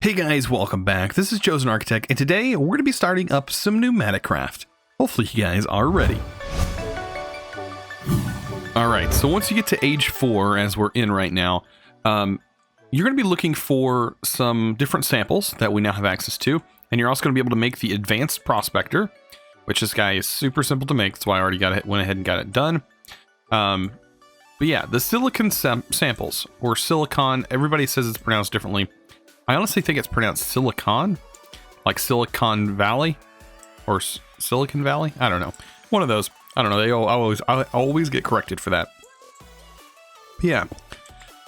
Hey guys, welcome back. This is ChosenArchitect, and today we're going to be starting up some PneumaticCraft. Hopefully you guys are ready. Alright, so once you get to age 4, as we're in right now, you're going to be looking for some different samples that we now have access to, and you're also going to be able to make the Advanced Prospector, which this guy is super simple to make. That's why I already went ahead and got it done. But yeah, the silicon samples, or silicon, everybody says it's pronounced differently. I honestly think it's pronounced silicon, like Silicon Valley, or Silicon Valley. I don't know. One of those. I don't know. I always get corrected for that. But yeah.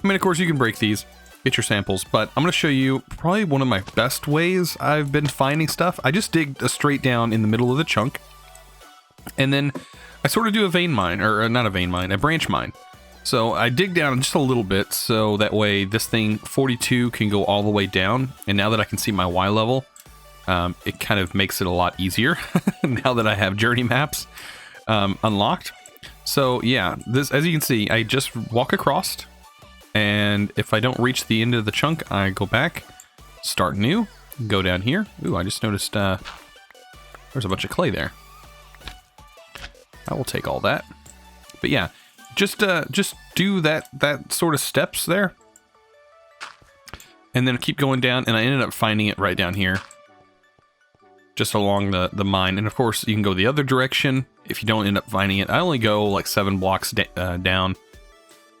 I mean, of course, you can break these, get your samples, but I'm going to show you probably one of my best ways I've been finding stuff. I just dig a straight down in the middle of the chunk, and then I sort of do a vein mine, or not a vein mine, a branch mine. So I dig down just a little bit, so that way this thing 42 can go all the way down. And now that I can see my Y level, it kind of makes it a lot easier now that I have journey maps unlocked. So yeah, this, as you can see, I just walk across, and if I don't reach the end of the chunk, I go back, start new, go down here. Ooh, I just noticed there's a bunch of clay there. I will take all that. But yeah. Just do that sort of steps there, and then keep going down, and I ended up finding it right down here, just along the mine. And of course, you can go the other direction if you don't end up finding it. I only go like 7 blocks down,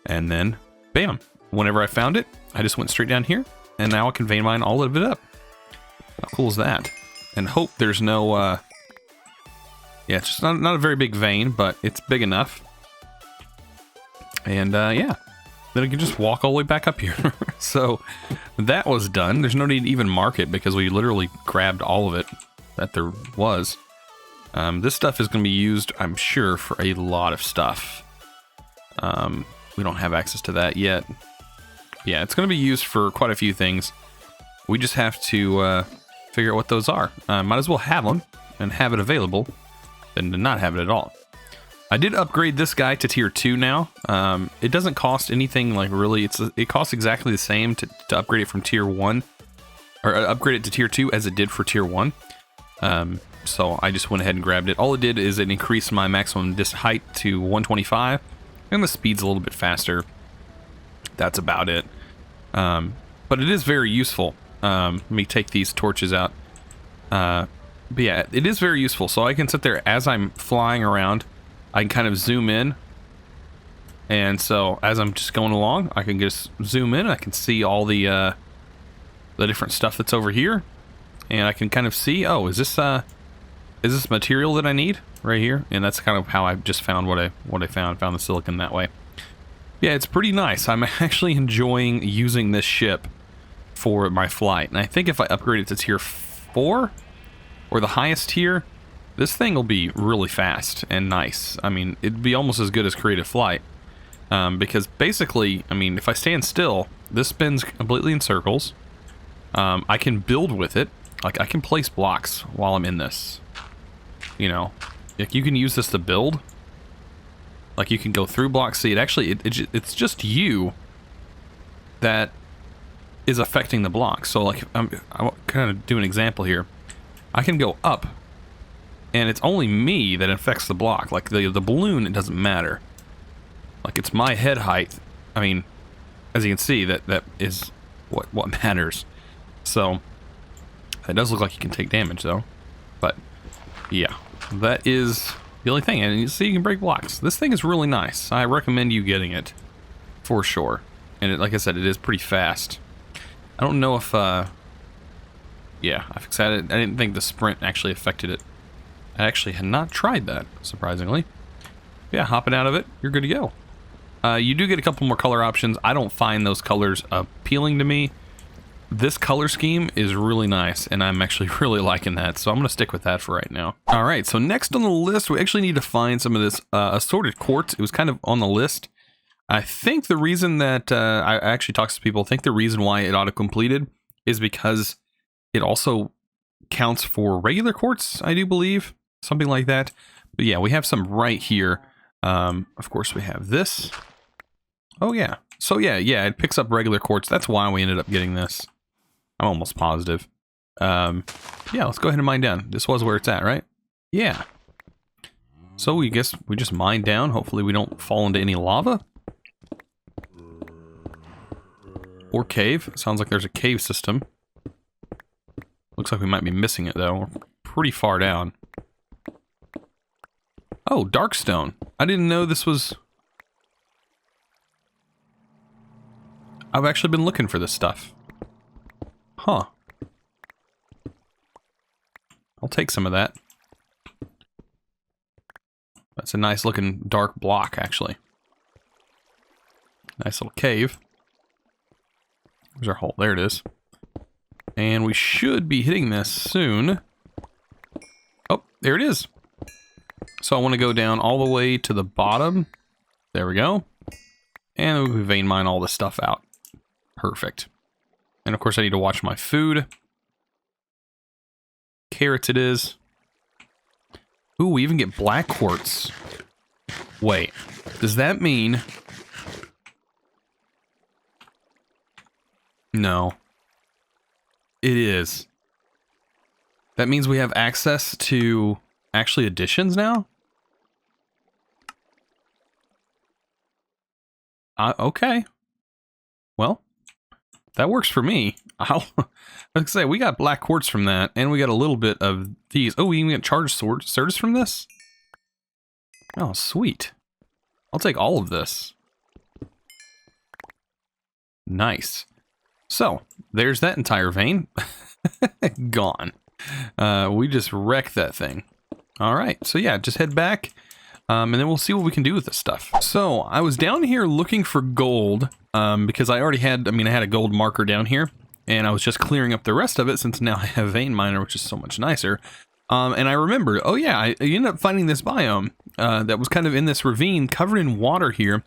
and then bam! Whenever I found it, I just went straight down here, and now I can vein mine all of it up. How cool is that? And hope there's no yeah, it's just not a very big vein, but it's big enough. And yeah, then I can just walk all the way back up here. So that was done. There's no need to even mark it because we literally grabbed all of it that there was. This stuff is going to be used, I'm sure, for a lot of stuff. We don't have access to that yet. Yeah, it's going to be used for quite a few things. We just have to figure out what those are. Might as well have them and have it available than to not have it at all. I did upgrade this guy to tier 2 now. It doesn't cost anything like really. It costs exactly the same to upgrade it from tier 1, or upgrade it to tier 2 as it did for tier 1. So I just went ahead and grabbed it. All it did is it increased my maximum disc height to 125, and the speed's a little bit faster. That's about it. But it is very useful. Let me take these torches out. But yeah, it is very useful. So I can sit there as I'm flying around. I can kind of zoom in, and so as I'm just going along, I can just zoom in. I can see all the different stuff that's over here, and I can kind of see, oh, is this material that I need right here? And that's kind of how I just found what I found the silicon that way. Yeah, it's pretty nice. I'm actually enjoying using this ship for my flight, and I think if I upgrade it to tier 4 or the highest tier, this thing will be really fast and nice. I mean, it'd be almost as good as Creative Flight. Because basically, I mean, if I stand still, this spins completely in circles. I can build with it. Like, I can place blocks while I'm in this. You know, like you can use this to build. Like, you can go through blocks. See, it's just you that is affecting the block. So, like, I'm kind of do an example here. I can go up, and it's only me that affects the block. Like the balloon, it doesn't matter. Like, it's my head height. I mean, as you can see, that is what matters. So it does look like you can take damage though. But yeah, that is the only thing. And you see, you can break blocks. This thing is really nice. I recommend you getting it for sure. And like I said, it is pretty fast. I don't know if yeah, I fixed that. I didn't think the sprint actually affected it. I actually had not tried that, surprisingly. Yeah, hopping out of it, you're good to go. You do get a couple more color options. I don't find those colors appealing to me. This color scheme is really nice, and I'm actually really liking that, so I'm going to stick with that for right now. Alright, so next on the list, we actually need to find some of this Assorted Quartz. It was kind of on the list. I think the reason that I actually talked to people, I think the reason why it auto-completed is because it also counts for regular quartz, I do believe. Something like that. But yeah, we have some right here. Of course, we have this. Oh, yeah. So yeah, it picks up regular quartz. That's why we ended up getting this. I'm almost positive. Yeah, let's go ahead and mine down. This was where it's at, right? Yeah. So we guess we just mine down. Hopefully we don't fall into any lava. Or cave. Sounds like there's a cave system. Looks like we might be missing it, though. We're pretty far down. Oh, darkstone. I didn't know this was... I've actually been looking for this stuff. Huh. I'll take some of that. That's a nice looking dark block, actually. Nice little cave. There's our hole. There it is. And we should be hitting this soon. Oh, there it is. So I want to go down all the way to the bottom. There we go. And we vein mine all this stuff out. Perfect. And of course I need to watch my food. Carrots it is. Ooh, we even get black quartz. Wait, does that mean... No. It is. That means we have access to actually additions now? Okay. Well, that works for me. Let's say we got black quartz from that, and we got a little bit of these. Oh, we even get charged swords from this? Oh, sweet. I'll take all of this. Nice. So, there's that entire vein. Gone. We just wrecked that thing. Alright, so yeah, just head back, and then we'll see what we can do with this stuff. So, I was down here looking for gold, because I already had, I had a gold marker down here, and I was just clearing up the rest of it since now I have vein miner, which is so much nicer. And I remembered, oh yeah, I ended up finding this biome that was kind of in this ravine covered in water here.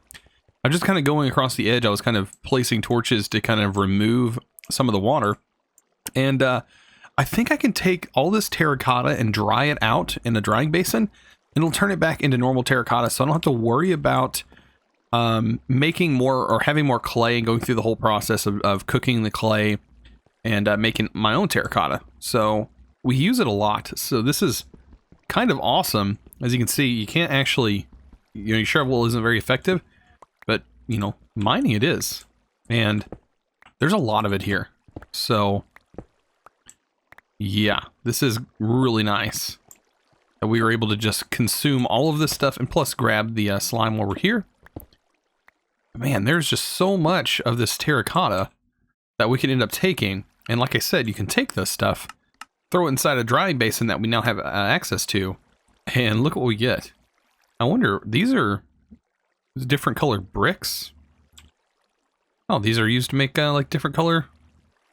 I'm just kind of going across the edge. I was kind of placing torches to kind of remove some of the water. And I think I can take all this terracotta and dry it out in a drying basin. And it'll turn it back into normal terracotta, so I don't have to worry about making more or having more clay and going through the whole process of cooking the clay and making my own terracotta. So we use it a lot. So this is kind of awesome. As you can see, you can't actually, your shovel isn't very effective. But, mining it is. And there's a lot of it here. So, yeah, this is really nice. That we were able to just consume all of this stuff and plus grab the slime while we're here. Man, there's just so much of this terracotta that we can end up taking. And like I said, you can take this stuff, throw it inside a drying basin that we now have access to, and look what we get. I wonder, these are... different colored bricks. Oh, these are used to make like different color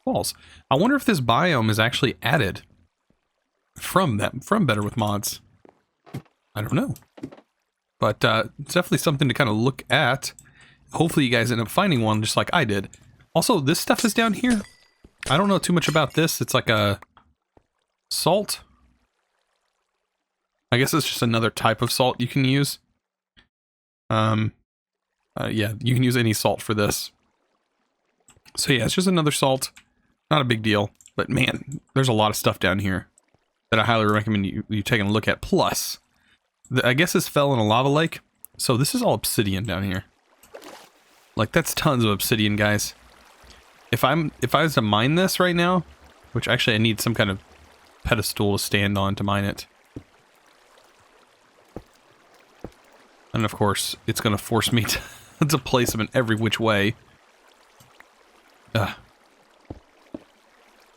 walls. I wonder if this biome is actually added from Better with Mods. I don't know, but it's definitely something to kind of look at. Hopefully, you guys end up finding one just like I did. Also, this stuff is down here. I don't know too much about this. It's like a salt. I guess it's just another type of salt you can use. Yeah, you can use any salt for this. So yeah, it's just another salt. Not a big deal, but man, there's a lot of stuff down here that I highly recommend you taking a look at. Plus, I guess this fell in a lava lake, so this is all obsidian down here. Like, that's tons of obsidian, guys. If I was to mine this right now, which actually I need some kind of pedestal to stand on to mine it. And of course, it's going to force me to place them in every which way.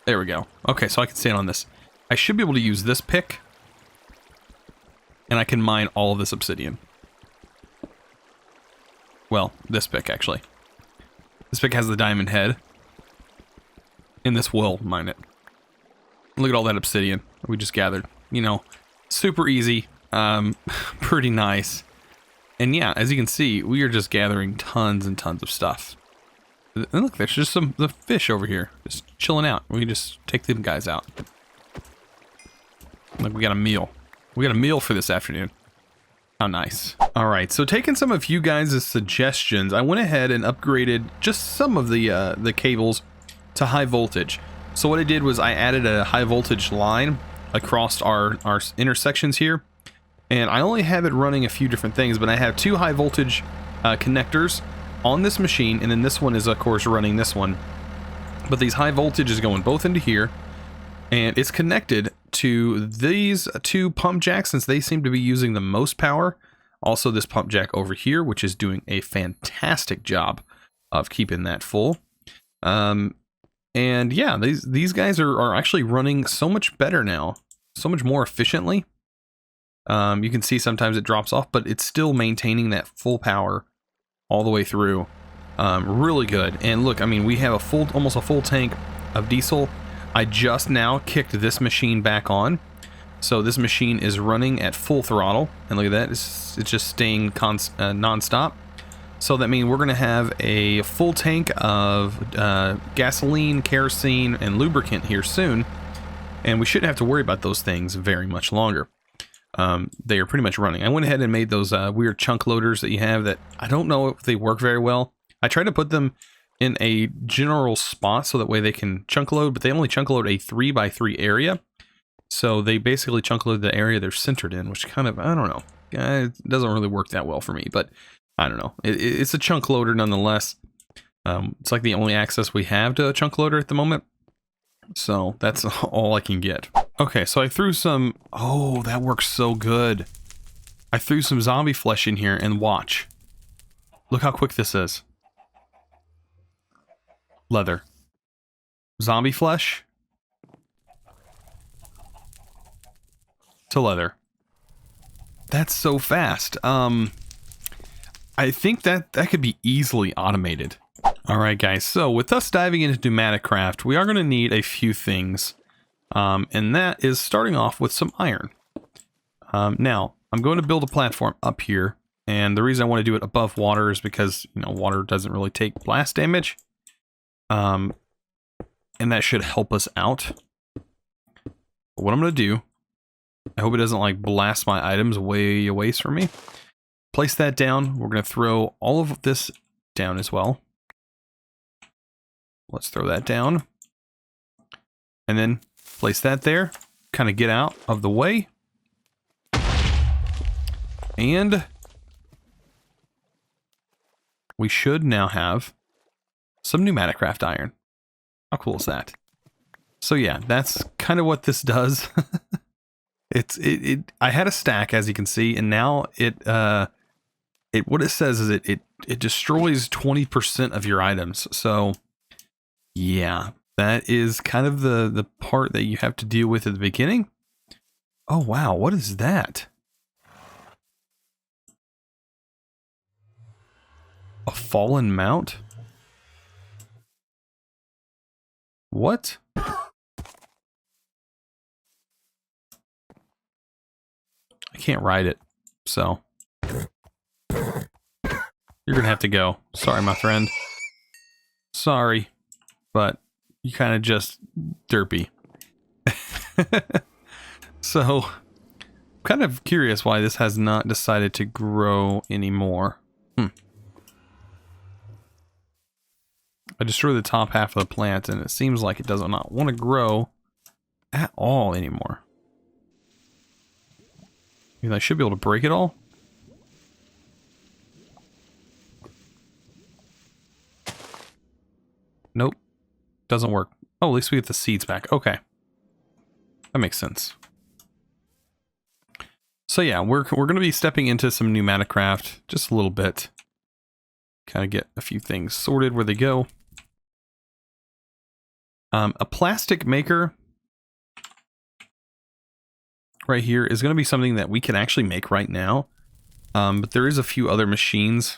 There we go. Okay, so I can stand on this. I should be able to use this pick. And I can mine all of this obsidian. Well, this pick, actually. This pick has the diamond head. And this will mine it. Look at all that obsidian we just gathered. Super easy. Pretty nice. And yeah, as you can see, we are just gathering tons and tons of stuff. And look, there's just the fish over here, just chilling out. We can just take them guys out. Like, we got a meal. We got a meal for this afternoon. How nice. All right, so taking some of you guys' suggestions, I went ahead and upgraded just some of the cables to high voltage. So what I did was I added a high voltage line across our intersections here. And I only have it running a few different things, but I have 2 high voltage connectors on this machine, and then this one is of course running this one. But these high voltage is going both into here, and it's connected to these 2 pump jacks since they seem to be using the most power. Also this pump jack over here, which is doing a fantastic job of keeping that full. And yeah, these guys are actually running so much better now, so much more efficiently. You can see sometimes it drops off, but it's still maintaining that full power all the way through. Really good. And look, I mean, we have almost a full tank of diesel. I just now kicked this machine back on. So this machine is running at full throttle. And look at that, it's just staying non-stop. So that means we're going to have a full tank of gasoline, kerosene, and lubricant here soon. And we shouldn't have to worry about those things very much longer. They are pretty much running. I went ahead and made those weird chunk loaders that you have that I don't know if they work very well. I tried to put them in a general spot so that way they can chunk load, but they only chunk load a 3x3 area. So they basically chunk load the area they're centered in, which kind of, I don't know. It doesn't really work that well for me, but I don't know. It's a chunk loader nonetheless. It's like the only access we have to a chunk loader at the moment. So that's all I can get. Okay, so I threw some... Oh, that works so good. I threw some zombie flesh in here, and watch. Look how quick this is. Leather. Zombie flesh. To leather. That's so fast. I think that could be easily automated. Alright guys, so with us diving into PneumaticCraft, we are going to need a few things. And that is starting off with some iron. Now, I'm going to build a platform up here, and the reason I want to do it above water is because, you know, water doesn't really take blast damage. And that should help us out. But what I'm going to do, I hope it doesn't like blast my items way away from me. Place that down. We're going to throw all of this down as well. Let's throw that down. And then place that there. Kind of get out of the way. And we should now have some PneumaticCraft iron. How cool is that? So yeah, that's kind of what this does. I had a stack, as you can see, and now what it says is it destroys 20% of your items. So yeah, that is kind of the part that you have to deal with at the beginning. Oh wow, what is that? A fallen mount? What? I can't ride it, so you're gonna have to go. Sorry, my friend. Sorry, but you kind of just derpy. So, I'm kind of curious why this has not decided to grow anymore. I destroyed the top half of the plant, and it seems like it does not want to grow at all anymore. I should be able to break it all. Nope. Doesn't work. Oh, at least we get the seeds back. Okay. That makes sense. So yeah, we're going to be stepping into some PneumaticCraft just a little bit. Kind of get a few things sorted where they go. A plastic maker right here is going to be something that we can actually make right now. But there is a few other machines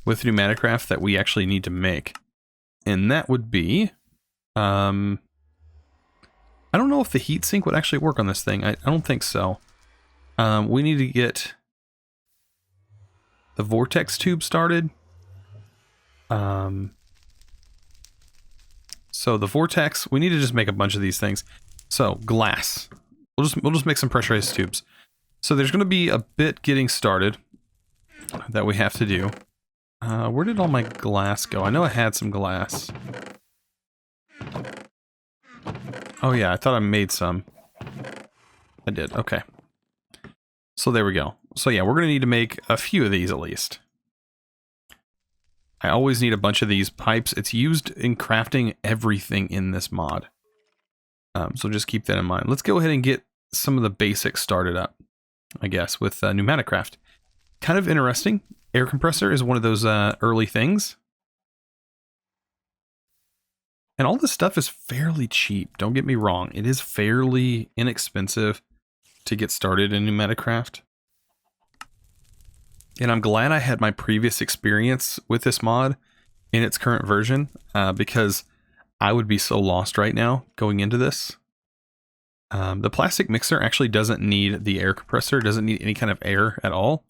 with PneumaticCraft that we actually need to make. And that would be... I don't know if the heatsink would actually work on this thing. I don't think so. We need to get the vortex tube started. So the vortex, we need to just make a bunch of these things. So glass, we'll just make some pressurized tubes. So there's going to be a bit getting started that we have to do. Where did all my glass go? I know I had some glass. Oh yeah, I thought I made some. I did, okay. So there we go. So yeah, we're gonna need to make a few of these at least. I always need a bunch of these pipes. It's used in crafting everything in this mod. So just keep that in mind. Let's go ahead and get some of the basics started up, I guess, with PneumaticCraft. Kind of interesting. Air compressor is one of those early things. And all this stuff is fairly cheap. Don't get me wrong. It is fairly inexpensive to get started in PneumaticCraft. And I'm glad I had my previous experience with this mod in its current version, because I would be so lost right now going into this. The plastic mixer actually doesn't need the air compressor, doesn't need any kind of air at all.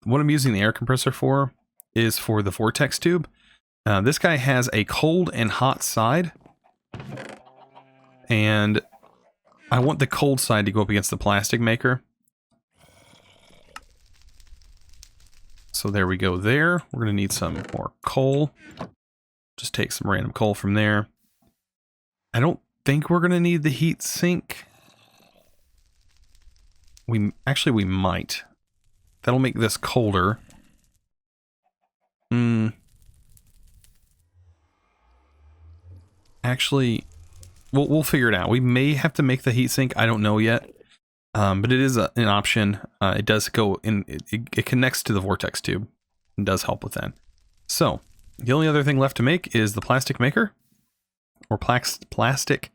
What I'm using the air compressor for is for the vortex tube. This guy has a cold and hot side, and I want the cold side to go up against the plastic maker. So there we go there. We're going to need some more coal. Just take some random coal from there. I don't think we're going to need the heat sink. We might. That'll make this colder. Actually, we'll figure it out. We may have to make the heat sink. I don't know yet. But it is an option. It does go in, it connects to the vortex tube. It does help with that. So, the only other thing left to make is the plastic maker, or plastic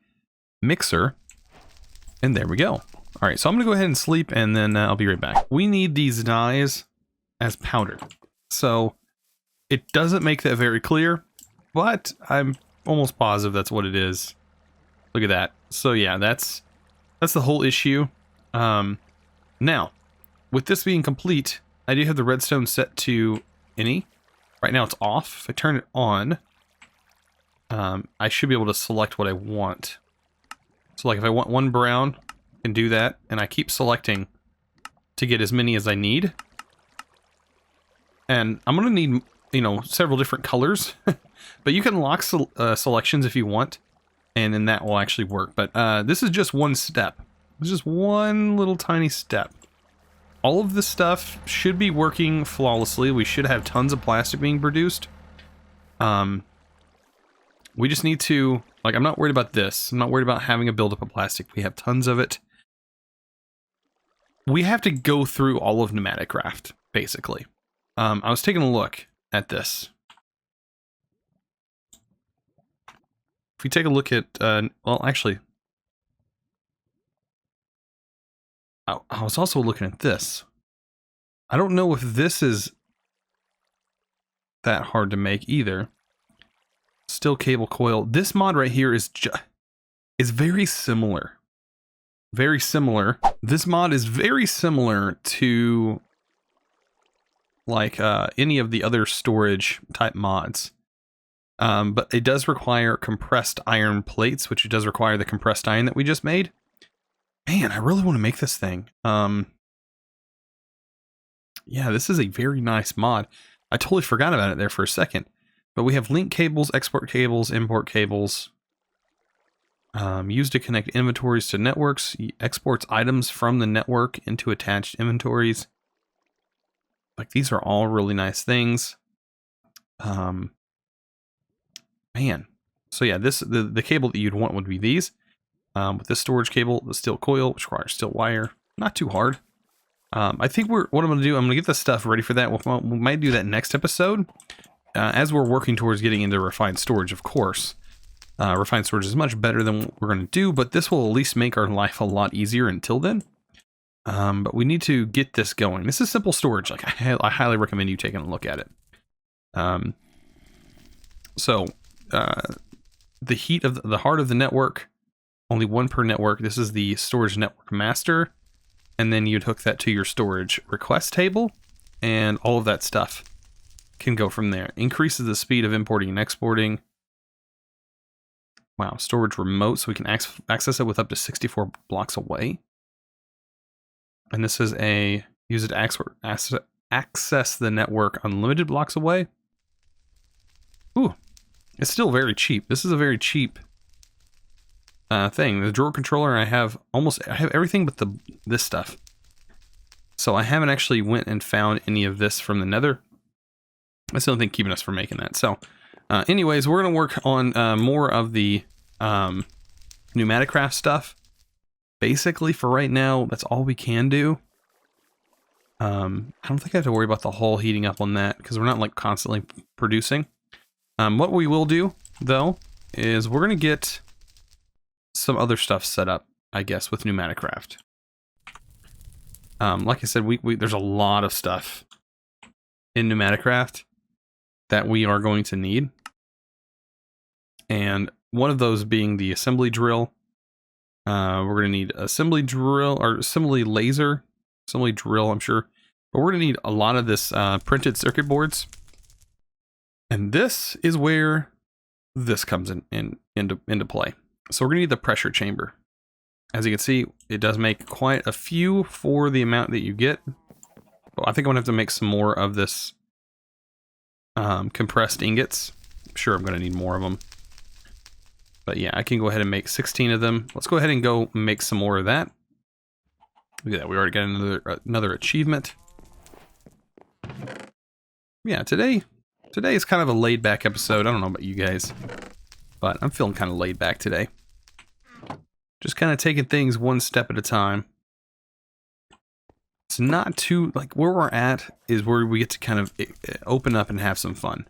mixer. And there we go. Alright, so I'm going to go ahead and sleep, and then I'll be right back. We need these dyes as powder. So, it doesn't make that very clear, but I'm almost positive that's what it is. Look at that. So yeah, that's the whole issue. Now, with this being complete, I do have the redstone set to any. Right now it's off. If I turn it on, I should be able to select what I want. So like if I want one brown, I can do that, and I keep selecting to get as many as I need. And I'm gonna need, you know, several different colors, but you can lock selections if you want, and then that will actually work. But this is just one step. It's just one little tiny step. All of this stuff should be working flawlessly. We should have tons of plastic being produced. We just need to, like, I'm not worried about this. I'm not worried about having a buildup of plastic. We have tons of it. We have to go through all of PneumaticCraft, basically. I was taking a look at this. If we take a look at, well, actually, I was also looking at this. I don't know if this is that hard to make either. Steel cable coil. This mod right here is very similar. Very similar. This mod is very similar to like any of the other storage type mods. But it does require compressed iron plates, which it does require the compressed iron that we just made. Man, I really want to make this thing. Yeah, this is a very nice mod. I totally forgot about it there for a second. But we have link cables, export cables, import cables. Used to connect inventories to networks. Exports items from the network into attached inventories. Like, these are all really nice things. Man. So yeah, the cable that you'd want would be these. With this storage cable, the steel coil, which requires steel wire. Not too hard. I think what I'm going to do, I'm going to get the stuff ready for that. We might do that next episode. As we're working towards getting into refined storage, of course. Refined storage is much better than what we're going to do, but this will at least make our life a lot easier until then. But we need to get this going. This is simple storage. Like, I highly recommend you taking a look at it. The heat of the heart of the network, only one per network. This is the storage network master. And then you'd hook that to your storage request table, and all of that stuff can go from there. Increases the speed of importing and exporting. Wow, storage remote, so we can access it with up to 64 blocks away. And this is use it to access the network unlimited blocks away. Ooh, it's still very cheap. This is a very cheap thing. The drawer controller, I have everything but this stuff. So I haven't actually went and found any of this from the Nether. That's the only thing keeping us from making that. So anyways, we're going to work on more of the PneumaticCraft stuff. Basically, for right now, that's all we can do. I don't think I have to worry about the hull heating up on that because we're not like constantly producing. What we will do, though, is we're going to get some other stuff set up, I guess, with PneumaticCraft. Like I said, there's a lot of stuff in PneumaticCraft that we are going to need. And one of those being the assembly drill. We're going to need assembly drill, or assembly laser, assembly drill, I'm sure. But we're going to need a lot of this printed circuit boards. And this is where this comes into play. So we're going to need the pressure chamber. As you can see, it does make quite a few for the amount that you get. But I think I'm going to have to make some more of this compressed ingots. I'm sure I'm going to need more of them. But yeah, I can go ahead and make 16 of them. Let's go ahead and go make some more of that. Look at that, we already got another achievement. Yeah, today is kind of a laid back episode. I don't know about you guys, but I'm feeling kind of laid back today. Just kind of taking things one step at a time. It's not too, like, where we're at is where we get to kind of open up and have some fun.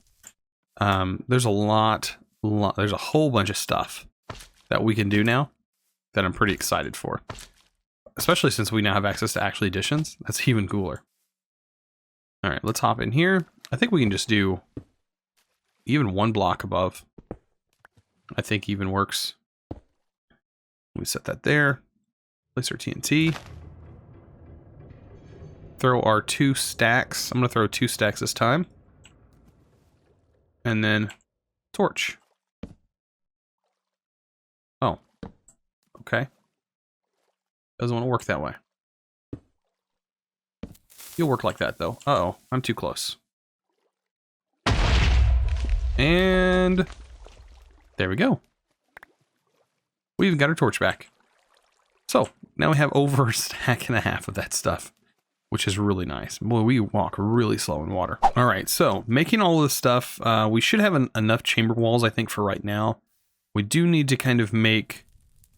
There's there's a whole bunch of stuff that we can do now that I'm pretty excited for. Especially since we now have access to actual editions. That's even cooler. All right, let's hop in here. I think we can just do even one block above. I think even works. We set that there. Place our TNT. Throw our 2 stacks. I'm going to throw 2 stacks this time. And then torch. Oh. Okay. Doesn't want to work that way. You'll work like that, though. Uh-oh, I'm too close. And there we go. We even got our torch back. So, now we have over a stack and a half of that stuff, which is really nice. Boy, we walk really slow in water. All right, so making all this stuff, we should have enough chamber walls, I think, for right now. We do need to kind of make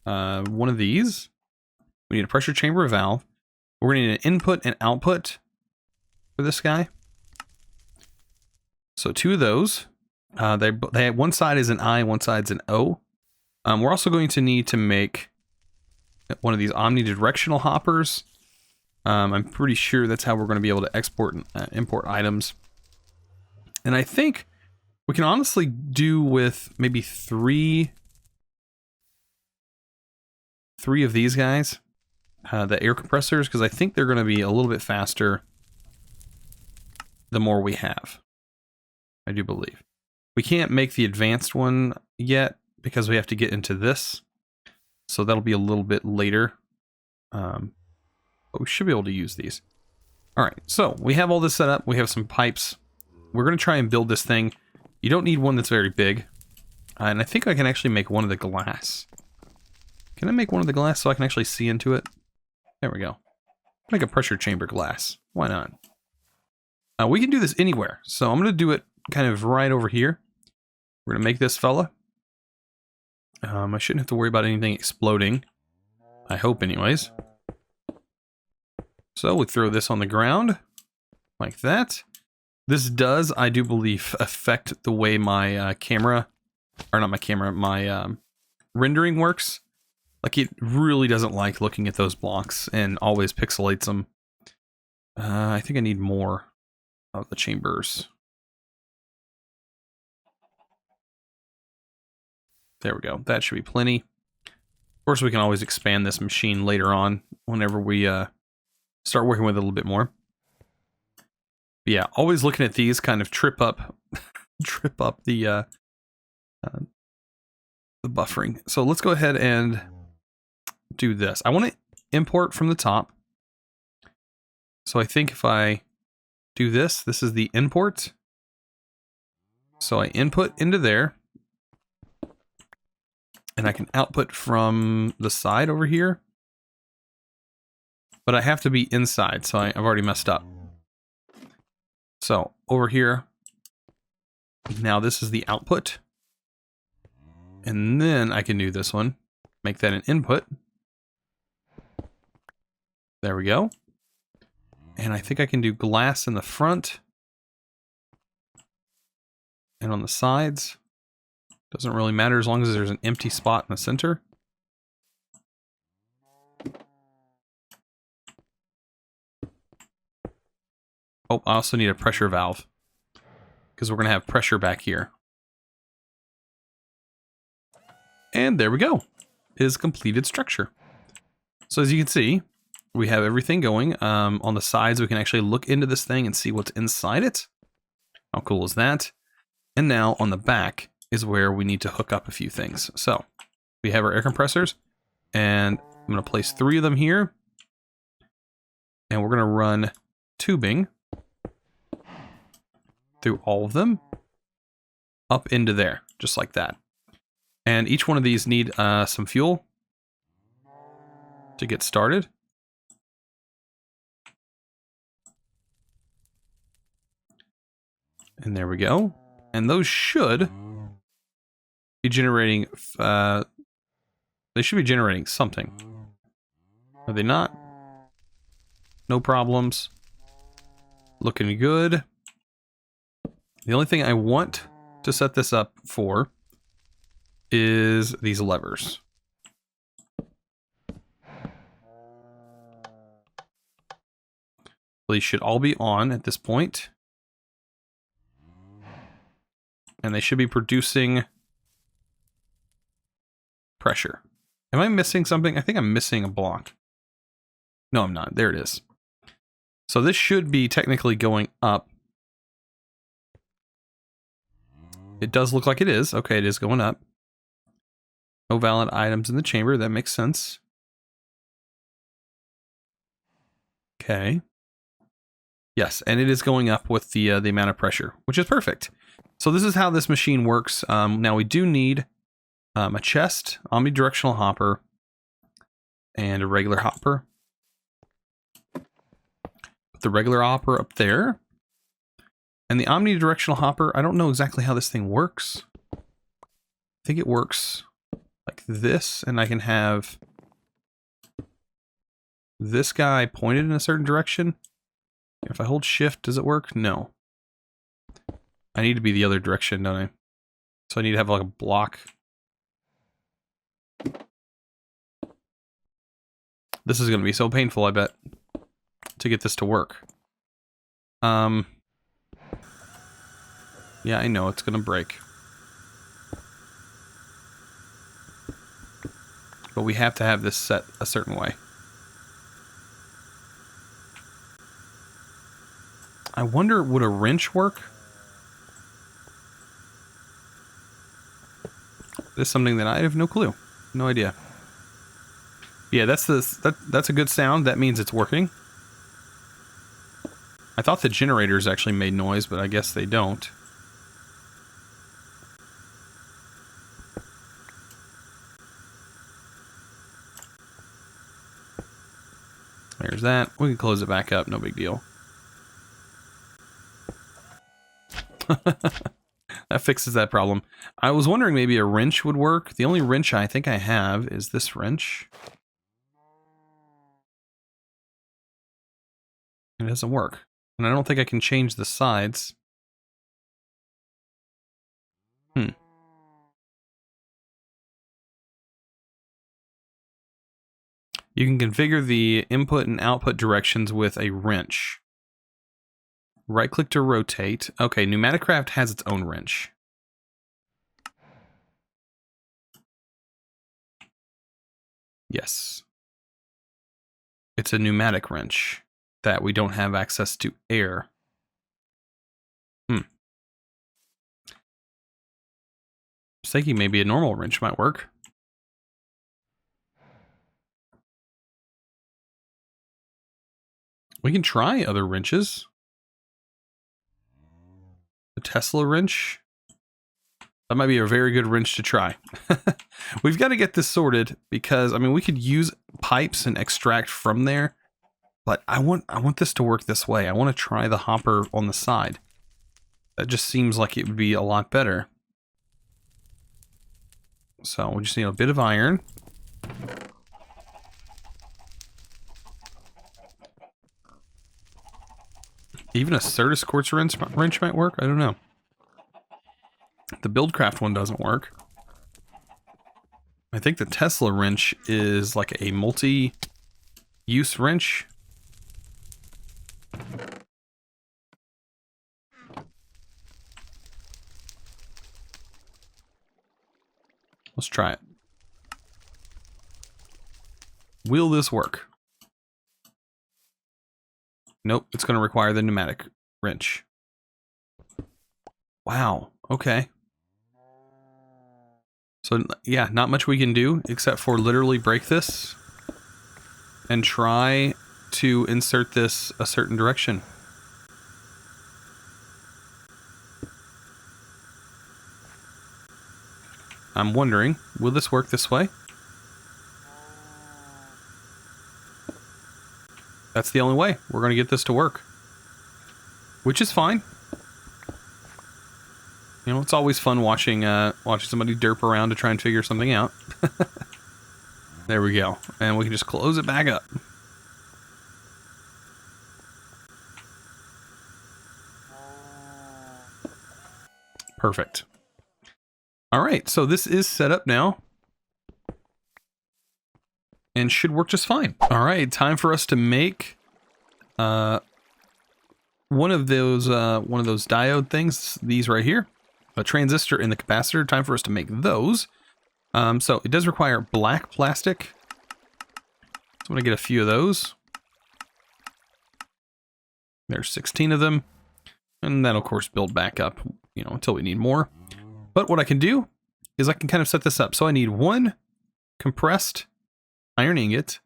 one of these. We need a pressure chamber valve. We're going to need an input and output for this guy. So 2 of those. They one side is an I, one side's an O. We're also going to need to make one of these omnidirectional hoppers. I'm pretty sure that's how we're going to be able to export and import items. And I think we can honestly do with maybe three of these guys, the air compressors, because I think they're going to be a little bit faster the more we have. I do believe. We can't make the advanced one yet because we have to get into this. So that'll be a little bit later. But we should be able to use these. All right, so we have all this set up. We have some pipes. We're going to try and build this thing. You don't need one that's very big. And I think I can actually make one of the glass. Can I make one of the glass so I can actually see into it? There we go. Make a pressure chamber glass. Why not? We can do this anywhere. So I'm going to do it kind of right over here. We're going to make this fella. I shouldn't have to worry about anything exploding. I hope anyways. So we throw this on the ground like that. This does, I do believe, affect the way my camera, or not my camera, my rendering works. Like, it really doesn't like looking at those blocks and always pixelates them. I think I need more of the chambers. There we go. That should be plenty. Of course, we can always expand this machine later on whenever we start working with it a little bit more. But yeah, always looking at these kind of trip up the buffering. So let's go ahead and do this. I want to import from the top. So I think if I do this, this is the import. So I input into there, and I can output from the side over here, but I have to be inside, so I've already messed up. So over here, now this is the output, and then I can do this one, make that an input. There we go. And I think I can do glass in the front and on the sides. Doesn't really matter as long as there's an empty spot in the center. Oh, I also need a pressure valve because we're going to have pressure back here. And there we go. It is a completed structure. So as you can see, we have everything going. On the sides, we can actually look into this thing and see what's inside it. How cool is that? And now on the back is where we need to hook up a few things. So we have our air compressors, and I'm going to place 3 of them here. And we're going to run tubing through all of them up into there, just like that. And each one of these need some fuel to get started. And there we go. And those should be generating, they should be generating something. Are they not? No problems. Looking good. The only thing I want to set this up for is these levers. These should all be on at this point. And they should be producing pressure. Am I missing something? I think I'm missing a block. No, I'm not. There it is. So this should be technically going up. It does look like it is. Okay, it is going up. No valid items in the chamber. That makes sense. Okay. Yes, and it is going up with the amount of pressure, which is perfect. So this is how this machine works. Now we do need a chest, omnidirectional hopper, and a regular hopper. Put the regular hopper up there. And the omnidirectional hopper, I don't know exactly how this thing works. I think it works like this, and I can have this guy pointed in a certain direction. If I hold shift, does it work? No. I need to be the other direction, don't I? So I need to have like a block. This is going to be so painful, I bet, to get this to work. Yeah, I know, it's going to break. But we have to have this set a certain way. I wonder, would a wrench work? This is something that I have no clue. No idea. Yeah, that's a good sound. That means it's working. I thought the generators actually made noise, but I guess they don't. There's that. We can close it back up. No big deal. That fixes that problem. I was wondering maybe a wrench would work. The only wrench I think I have is this wrench. It doesn't work. And I don't think I can change the sides. You can configure the input and output directions with a wrench. Right-click to rotate. Okay, PneumaticCraft has its own wrench. Yes. It's a pneumatic wrench that we don't have access to air. I was thinking maybe a normal wrench might work. We can try other wrenches. The Tesla wrench. That might be a very good wrench to try. We've got to get this sorted because, I mean, we could use pipes and extract from there, but I want this to work this way. I want to try the hopper on the side. That just seems like it would be a lot better. So we just need a bit of iron. Even a Assorted Quartz wrench might work. I don't know. The BuildCraft one doesn't work. I think the Tesla wrench is like a multi-use wrench. Let's try it. Will this work? Nope, it's going to require the pneumatic wrench. Wow, okay. So, yeah, not much we can do except for literally break this and try to insert this a certain direction. I'm wondering, will this work this way? That's the only way we're going to get this to work. Which is fine. You know, it's always fun watching somebody derp around to try and figure something out. There we go. And we can just close it back up. Perfect. All right, so this is set up now. And should work just fine. All right, time for us to make one of those diode things, these right here. A transistor and the capacitor, time for us to make those. So it does require black plastic. So I'm gonna get a few of those. There's 16 of them. And that'll of course build back up, you know, until we need more. But what I can do is I can kind of set this up. So I need one compressed iron ingot,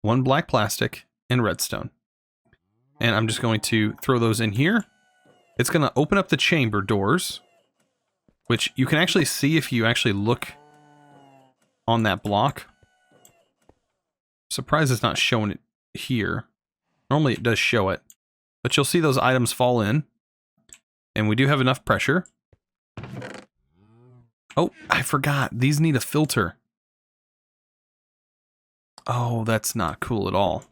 one black plastic, and redstone. And I'm just going to throw those in here. It's going to open up the chamber doors, which you can actually see if you actually look on that block. Surprised it's not showing it here. Normally it does show it, but you'll see those items fall in, and we do have enough pressure. Oh, I forgot. These need a filter. Oh, that's not cool at all.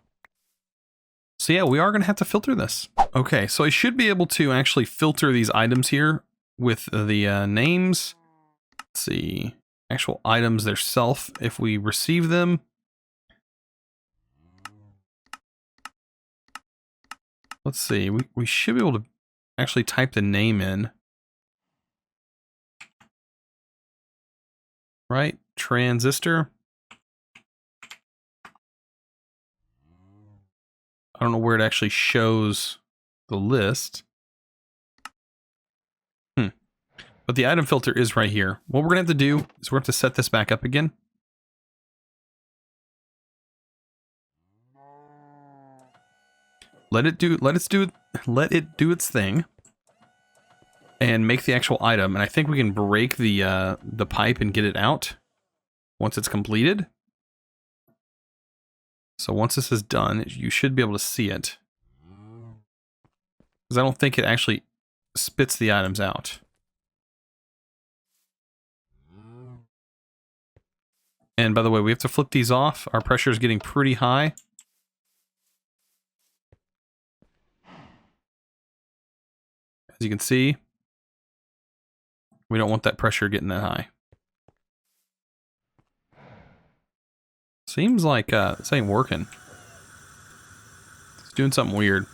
So yeah, we are going to have to filter this. Okay, so I should be able to actually filter these items here with the names. Let's see, actual items themselves, if we receive them. Let's see, we should be able to actually type the name in. Right, transistor. I don't know where it actually shows the list. But the item filter is right here. What we're going to have to do is we're going to have to set this back up again. Let it do its thing. And make the actual item. And I think we can break the pipe and get it out once it's completed. So once this is done, you should be able to see it. Because I don't think it actually spits the items out. And by the way, we have to flip these off. Our pressure is getting pretty high. As you can see, we don't want that pressure getting that high. Seems like this ain't working. It's doing something weird.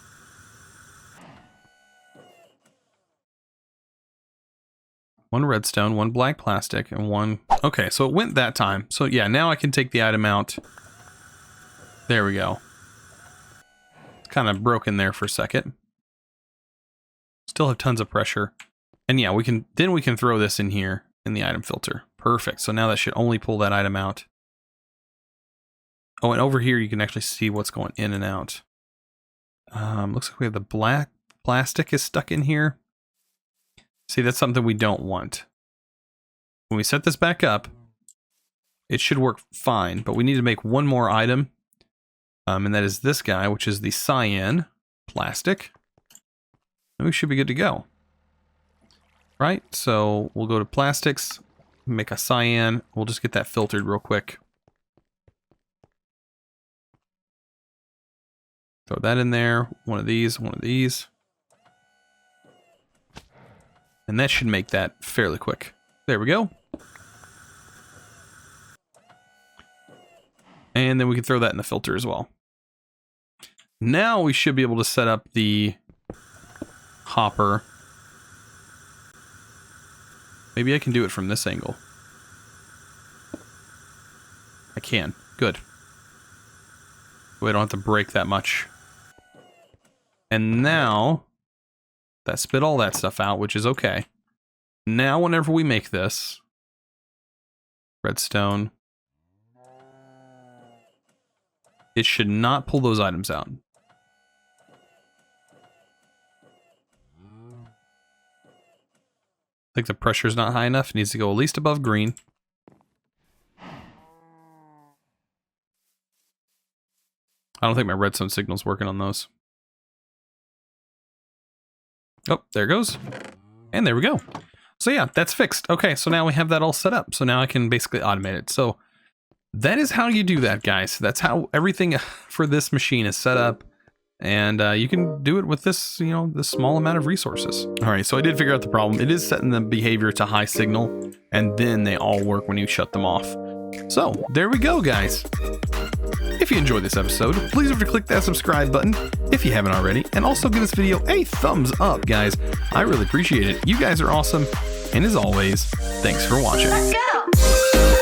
One redstone, one black plastic, and one... Okay, so it went that time. So yeah, now I can take the item out. There we go. It's kind of broken there for a second. Still have tons of pressure. And yeah, we can throw this in here in the item filter. Perfect. So now that should only pull that item out. Oh, and over here you can actually see what's going in and out. Looks like we have the black plastic is stuck in here. See, that's something we don't want. when we set this back up, it should work fine, but we need to make one more item. And that is this guy, which is the Cyan Plastic. And we should be good to go. Right, so we'll go to plastics, make a cyan. We'll just get that filtered real quick. Throw that in there, one of these, one of these. And that should make that fairly quick. There we go. And then we can throw that in the filter as well. Now we should be able to set up the hopper. Maybe I can do it from this angle. I can. Good. We don't have to break that much. And now, that spit all that stuff out, which is okay. Now, whenever we make this, redstone, it should not pull those items out. I think the pressure is not high enough. It needs to go at least above green. I don't think my redstone signal's working on those. Oh, there it goes. And there we go. So yeah, that's fixed. Okay, so now we have that all set up. So now I can basically automate it. So that is how you do that, guys. That's how everything for this machine is set up. And you can do it with this, you know, this small amount of resources. All right, so I did figure out the problem. It is setting the behavior to high signal, and then they all work when you shut them off. So there we go, guys. If you enjoyed this episode, please remember to click that subscribe button if you haven't already, and also give this video a thumbs up, guys. I really appreciate it. You guys are awesome, and as always, thanks for watching. Let's go!